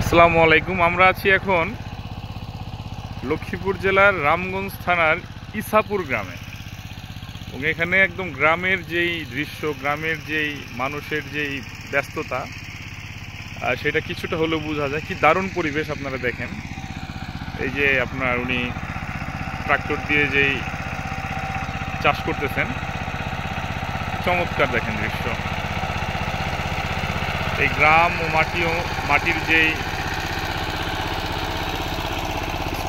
আসসালামু আলাইকুম। আমরা আছি এখন লক্ষ্মীপুর জেলার রামগঞ্জ থানার ইসাপুর গ্রামে এবং এখানে একদম গ্রামের যেই দৃশ্য, গ্রামের যেই মানুষের যেই ব্যস্ততা, সেটা কিছুটা হলেও বোঝা যায়। কি দারুণ পরিবেশ আপনারা দেখেন। এই যে আপনার উনি ট্রাক্টর দিয়ে যেই চাষ করতেছেন, চমৎকার দেখেন দৃশ্য। এই গ্রাম ও মাটির যেই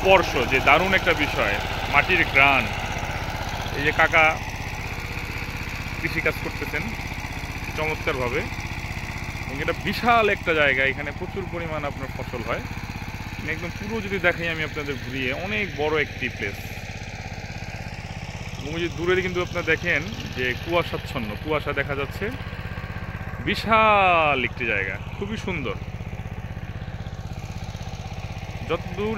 স্পর্শ, যে দারুণ একটা বিষয়, মাটির গ্রান। এই যে কাকা কৃষিকাজ করতেছেন চমৎকারভাবে, এবং এটা বিশাল একটা জায়গা, এখানে প্রচুর পরিমাণ আপনার ফসল হয়। একদম পুরো যদি দেখাই আমি আপনাদের ঘুরিয়ে, অনেক বড় একটি প্লেস। এবং যে দূরে কিন্তু আপনারা দেখেন যে কুয়াশাচ্ছন্ন, কুয়াশা দেখা যাচ্ছে। বিশাল একটি জায়গা, খুবই সুন্দর। যত দূর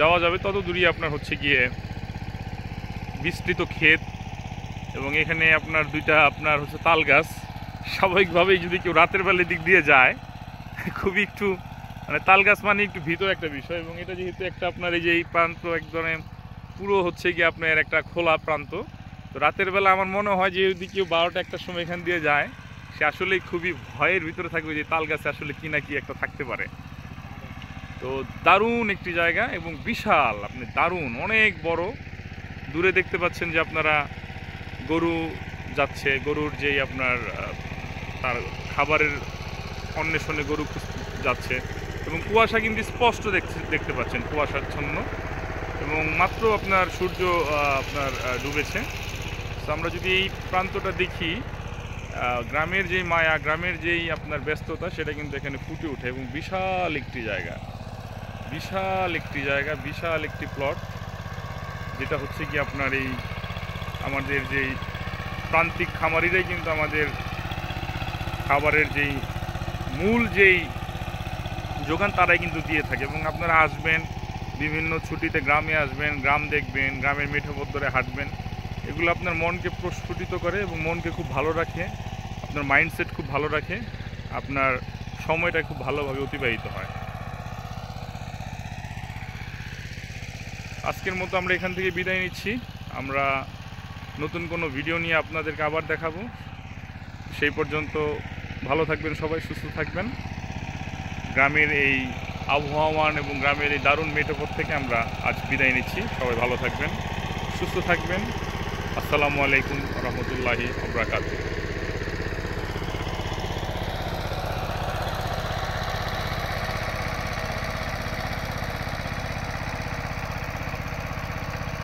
যাওয়া যাবে তত দূরই আপনার হচ্ছে গিয়ে বিস্তৃত ক্ষেত, এবং এখানে আপনার দুইটা আপনার হচ্ছে তাল গাছ। স্বাভাবিকভাবেই যদি কেউ রাতের বেলার দিক দিয়ে যায়, খুবই একটু মানে তাল গাছ মানে একটু ভিতর একটা বিষয়, এবং এটা যেহেতু একটা আপনার এই যে এই প্রান্ত একদম পুরো হচ্ছে গিয়ে আপনার একটা খোলা প্রান্ত, তো রাতের বেলা আমার মনে হয় যে যদি কেউ 12টা-1টার সময় এখান দিয়ে যায়, সে আসলেই খুবই ভয়ের ভিতরে থাকবে যে তাল গাছে আসলে কি না কি একটা থাকতে পারে। তো দারুণ একটি জায়গা এবং বিশাল, আপনি দারুণ অনেক বড়। দূরে দেখতে পাচ্ছেন যে আপনারা গরু যাচ্ছে, গরুর যেই আপনার তার খাবারের অন্বেষণে গরু যাচ্ছে, এবং কুয়াশা কিন্তু স্পষ্ট দেখতে পাচ্ছেন, কুয়াশাচ্ছন্ন, এবং মাত্র আপনার সূর্য আপনার ডুবেছে। তো আমরা যদি এই প্রান্তটা দেখি, গ্রামের যেই মায়া, গ্রামের যেই আপনার ব্যস্ততা, সেটা কিন্তু এখানে ফুটে ওঠে। এবং বিশাল একটি জায়গা, বিশাল একটি জায়গা, বিশাল একটি প্লট, যেটা হচ্ছে কি আপনার এই আমাদের যেই প্রান্তিক খামারিরাই কিন্তু আমাদের খাবারের যেই মূল যেই যোগান তারাই কিন্তু দিয়ে থাকে। এবং আপনারা আসবেন, বিভিন্ন ছুটিতে গ্রামে আসবেন, গ্রাম দেখবেন, গ্রামের মেঠোপথ ধরে হাঁটবেন, এগুলো আপনার মনকে প্রস্ফুটিত করে এবং মনকে খুব ভালো রাখে, আপনার মাইন্ডসেট খুব ভালো রাখে, আপনার সময়টা খুব ভালোভাবে অতিবাহিত হয়। আজকের মতো আমরা এখান থেকে বিদায় নিচ্ছি। আমরা নতুন কোনো ভিডিও নিয়ে আপনাদেরকে আবার দেখাবো। সেই পর্যন্ত ভালো থাকবেন সবাই, সুস্থ থাকবেন। গ্রামের এই আবহাওয়ান এবং গ্রামের এই দারুণ মেঠোপথ থেকে আমরা আজ বিদায় নিচ্ছি। সবাই ভালো থাকবেন, সুস্থ থাকবেন। আসসালামু আলাইকুম রহমতুল্লাহি ওয়া বারাকাতুহু।